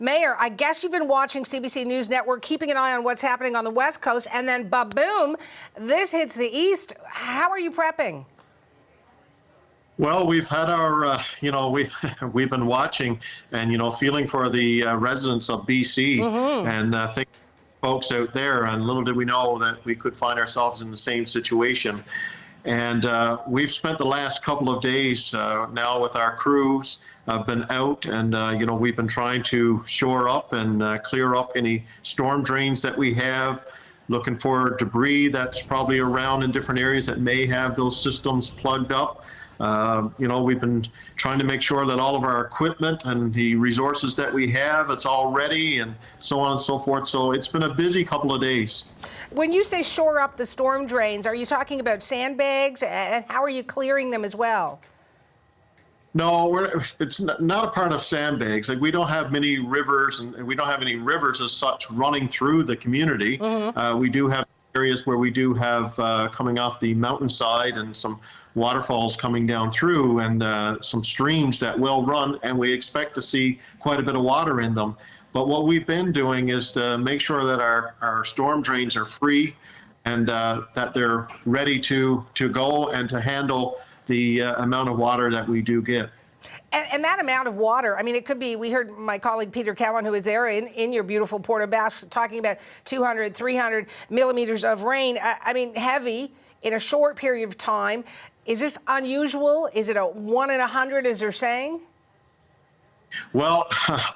Mayor, I guess you've been watching CBC News Network, keeping an eye on what's happening on the West Coast, and then ba-boom, this hits the East. How are you prepping? Well, we've had our, we've been watching and, feeling for the residents of BC and think folks out there. And little did we know that we could find ourselves in the same situation. And we've spent the last couple of days now with our crews. Been out and, we've been trying to shore up and clear up any storm drains that we have, looking for debris that's probably around in different areas that may have those systems plugged up. We've been trying to make sure that all of our equipment and the resources that we have, it's all ready and so on and so forth. So it's been a busy couple of days. When you say shore up the storm drains, are you talking about sandbags, and how are you clearing them as well? No, it's not a part of sandbags. Like, we don't have many rivers, and we don't have any rivers as such running through the community. We do have areas where we do have coming off the mountainside and some waterfalls coming down through, and some streams that will run, and we expect to see quite a bit of water in them. But what we've been doing is to make sure that our storm drains are free and that they're ready to go and to handle the amount of water that we do get. And that amount of water, I mean, it could be, we heard my colleague Peter Cowan, who is there in your beautiful Port of Basques, talking about 200, 300 millimeters of rain. I mean, heavy in a short period of time. Is this unusual? Is it a 1 in 100, as they're saying? Well,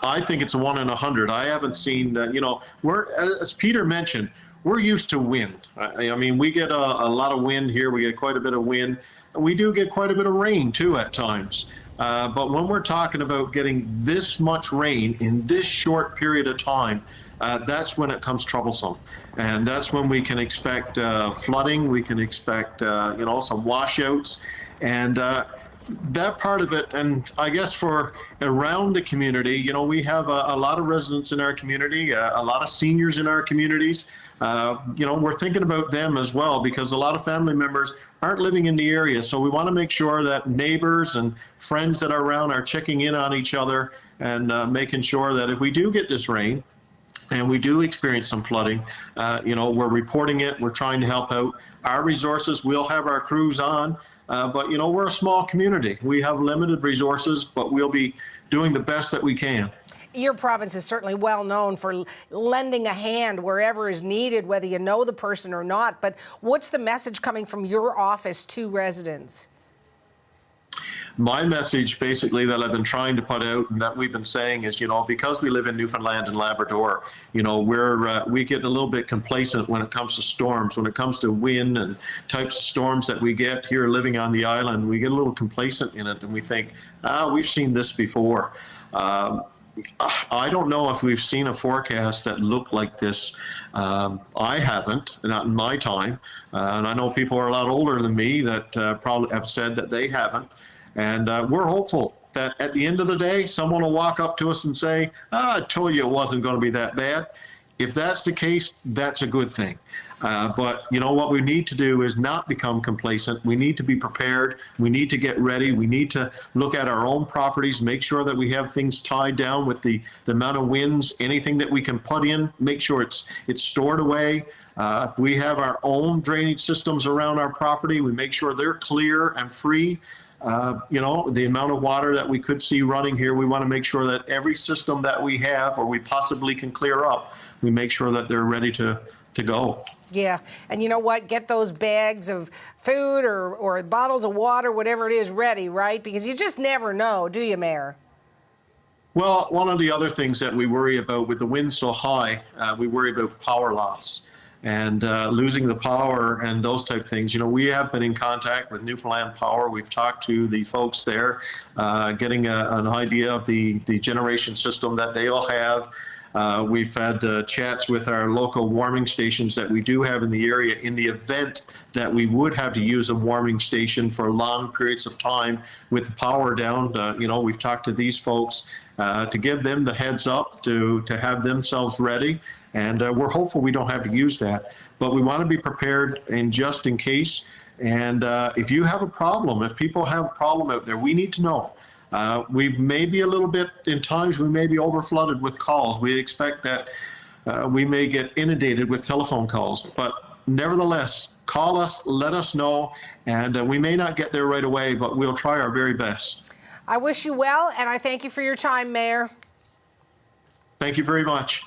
I think it's a 1 in 100. I haven't seen, as Peter mentioned, we're used to wind. I mean, we get a lot of wind here. We get quite a bit of wind. We do get quite a bit of rain, too, at times. But when we're talking about getting this much rain in this short period of time, that's when it comes troublesome. And that's when we can expect flooding. We can expect, some washouts. And that part of it, and I guess for around the community, we have a lot of residents in our community, a lot of seniors in our communities. We're thinking about them as well, because a lot of family members aren't living in the area. So we want to make sure that neighbors and friends that are around are checking in on each other and making sure that if we do get this rain and we do experience some flooding, we're reporting it, we're trying to help out. Our resources, we'll have our crews on. But, we're a small community. We have limited resources, but we'll be doing the best that we can. Your province is certainly well known for lending a hand wherever is needed, whether you know the person or not. But what's the message coming from your office to residents? My message, basically, that I've been trying to put out and that we've been saying is, because we live in Newfoundland and Labrador, we get a little bit complacent when it comes to storms, when it comes to wind and types of storms that we get here living on the island. We get a little complacent in it and we think, we've seen this before. I don't know if we've seen a forecast that looked like this. I haven't, not in my time. And I know people are a lot older than me that probably have said that they haven't. And we're hopeful that at the end of the day, someone will walk up to us and say, I told you it wasn't going to be that bad. If that's the case, that's a good thing. But what we need to do is not become complacent. We need to be prepared. We need to get ready. We need to look at our own properties, make sure that we have things tied down with the amount of winds, anything that we can put in, make sure it's stored away. If we have our own drainage systems around our property, we make sure they're clear and free. The amount of water that we could see running here, we want to make sure that every system that we have or we possibly can clear up, we make sure that they're ready to go. Yeah, and you know what? Get those bags of food or bottles of water, whatever it is, ready, right? Because you just never know, do you, Mayor? Well, one of the other things that we worry about with the wind so high, we worry about power loss and losing the power and those type of things. We have been in contact with Newfoundland Power. We've talked to the folks there, getting an idea of the generation system that they all have. We've had chats with our local warming stations that we do have in the area in the event that we would have to use a warming station for long periods of time with the power down. We've talked to these folks to give them the heads up to have themselves ready. And we're hopeful we don't have to use that. But we want to be prepared and just in case. And if you have a problem, if people have a problem out there, we need to know. We may be a little bit, in times, we may be overflooded with calls. We expect that we may get inundated with telephone calls, but nevertheless, call us, let us know, and we may not get there right away, but we'll try our very best. I wish you well, and I thank you for your time, Mayor. Thank you very much.